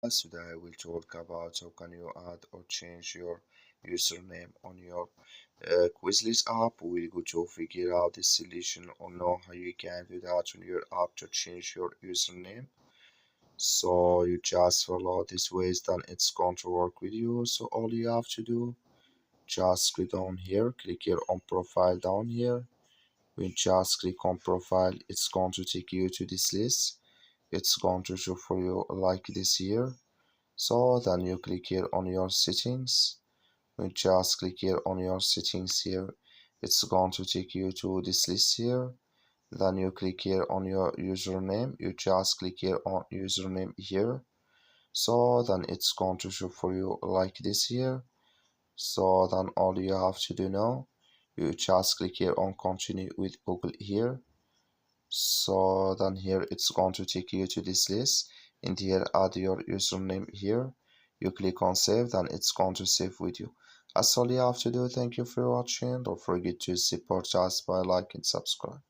Today we'll talk about how can you add or change your username on your Quizlet app. We're going to figure out the solution or know how you can do that on your app to change your username. So you just follow these ways, then it's going to work with you. So all you have to do, just click down here, click here on profile down here. When just click on profile, it's going to take you to this list. It's going to show for you like this here. So then you click here on your settings. You just click here on your settings here. It's going to take you to this list here. Then you click here on your username. You just click here on username here. So then it's going to show for you like this here. So then all you have to do now, you just click here on continue with Google here. So then here it's going to take you to this list, and here add your username here. You click on save, then it's going to save with you. That's all you have to do. Thank you for watching. Don't forget to support us by like and subscribe.